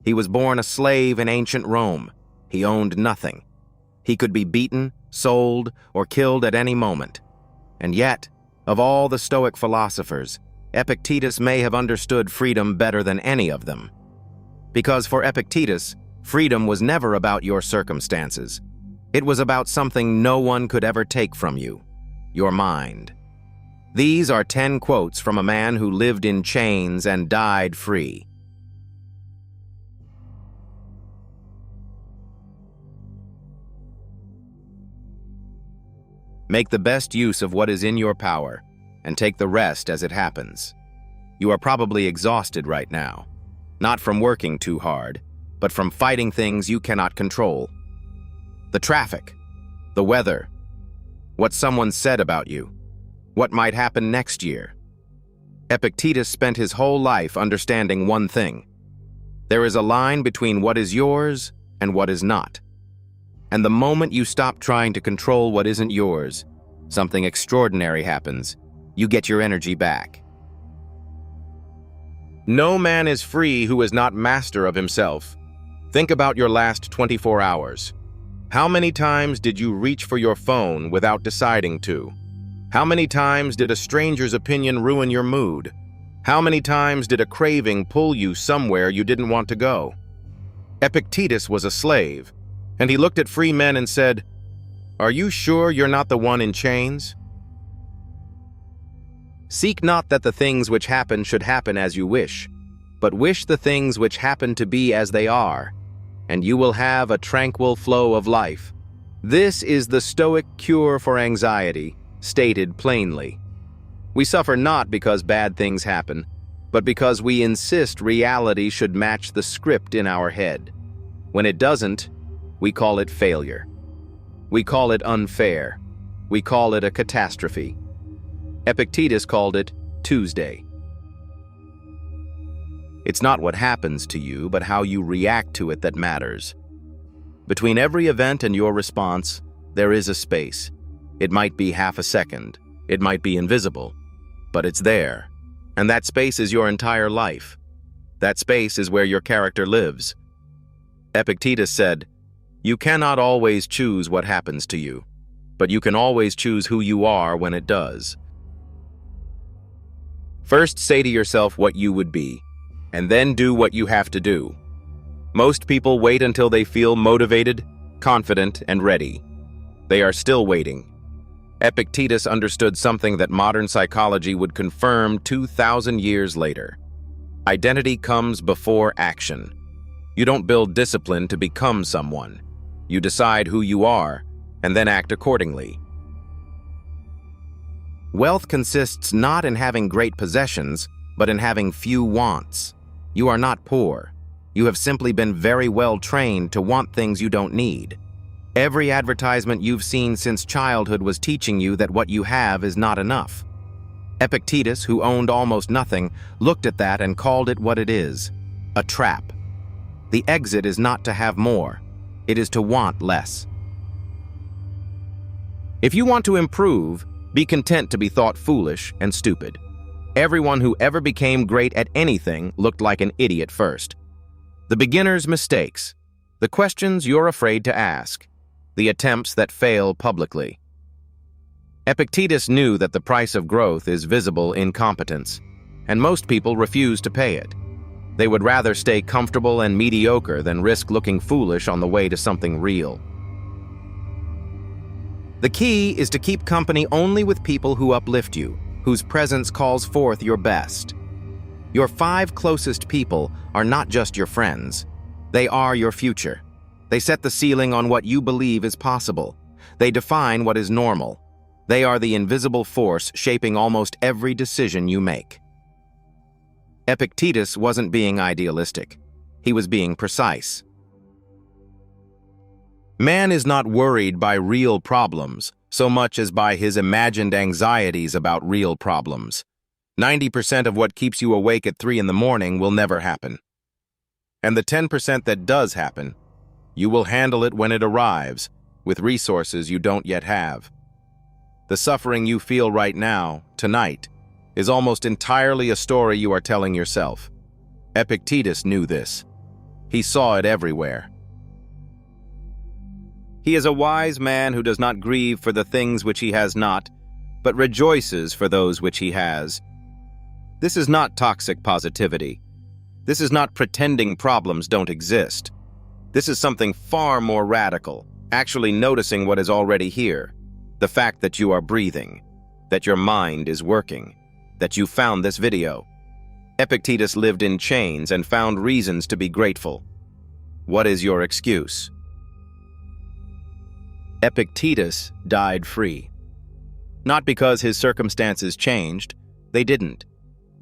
He was born a slave in ancient Rome. He owned nothing. He could be beaten, sold, or killed at any moment. And yet, of all the Stoic philosophers, Epictetus may have understood freedom better than any of them. Because for Epictetus, freedom was never about your circumstances. It was about something no one could ever take from you: your mind. These are 10 quotes from a man who lived in chains and died free. Make the best use of what is in your power, and take the rest as it happens. You are probably exhausted right now, not from working too hard, but from fighting things you cannot control. The traffic, the weather, what someone said about you, what might happen next year. Epictetus spent his whole life understanding one thing: there is a line between what is yours and what is not. And the moment you stop trying to control what isn't yours, something extraordinary happens. You get your energy back. No man is free who is not master of himself. Think about your last 24 hours. How many times did you reach for your phone without deciding to? How many times did a stranger's opinion ruin your mood? How many times did a craving pull you somewhere you didn't want to go? Epictetus was a slave, and he looked at free men and said, "Are you sure you're not the one in chains?" Seek not that the things which happen should happen as you wish, but wish the things which happen to be as they are, and you will have a tranquil flow of life. This is the Stoic cure for anxiety, stated plainly. We suffer not because bad things happen, but because we insist reality should match the script in our head. When it doesn't, we call it failure. We call it unfair. We call it a catastrophe. Epictetus called it Tuesday. It's not what happens to you, but how you react to it that matters. Between every event and your response, there is a space. It might be half a second. It might be invisible. But it's there. And that space is your entire life. That space is where your character lives. Epictetus said, "You cannot always choose what happens to you, but you can always choose who you are when it does." First, say to yourself what you would be, and then do what you have to do. Most people wait until they feel motivated, confident, and ready. They are still waiting. Epictetus understood something that modern psychology would confirm 2,000 years later. Identity comes before action. You don't build discipline to become someone. You decide who you are, and then act accordingly. Wealth consists not in having great possessions, but in having few wants. You are not poor. You have simply been very well trained to want things you don't need. Every advertisement you've seen since childhood was teaching you that what you have is not enough. Epictetus, who owned almost nothing, looked at that and called it what it is: a trap. The exit is not to have more. It is to want less. If you want to improve, be content to be thought foolish and stupid. Everyone who ever became great at anything looked like an idiot first. The beginner's mistakes, the questions you're afraid to ask, the attempts that fail publicly. Epictetus knew that the price of growth is visible incompetence, and most people refuse to pay it. They would rather stay comfortable and mediocre than risk looking foolish on the way to something real. The key is to keep company only with people who uplift you, whose presence calls forth your best. Your 5 closest people are not just your friends. They are your future. They set the ceiling on what you believe is possible. They define what is normal. They are the invisible force shaping almost every decision you make. Epictetus wasn't being idealistic. He was being precise. Man is not worried by real problems so much as by his imagined anxieties about real problems. 90% of what keeps you awake at 3 in the morning will never happen. And the 10% that does happen, you will handle it when it arrives, with resources you don't yet have. The suffering you feel right now, tonight, is almost entirely a story you are telling yourself. Epictetus knew this. He saw it everywhere. He is a wise man who does not grieve for the things which he has not, but rejoices for those which he has. This is not toxic positivity. This is not pretending problems don't exist. This is something far more radical, actually noticing what is already here. The fact that you are breathing, that your mind is working, that you found this video. Epictetus lived in chains and found reasons to be grateful. What is your excuse? Epictetus died free. Not because his circumstances changed, they didn't,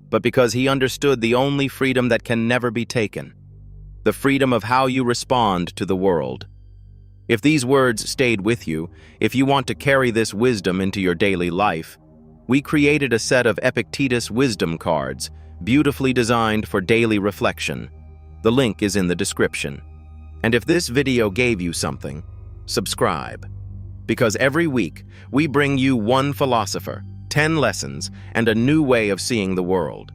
but because he understood the only freedom that can never be taken, the freedom of how you respond to the world. If these words stayed with you, if you want to carry this wisdom into your daily life, we created a set of Epictetus Wisdom Cards, beautifully designed for daily reflection. The link is in the description. And if this video gave you something, subscribe. Because every week, we bring you one philosopher, 10 lessons, and a new way of seeing the world.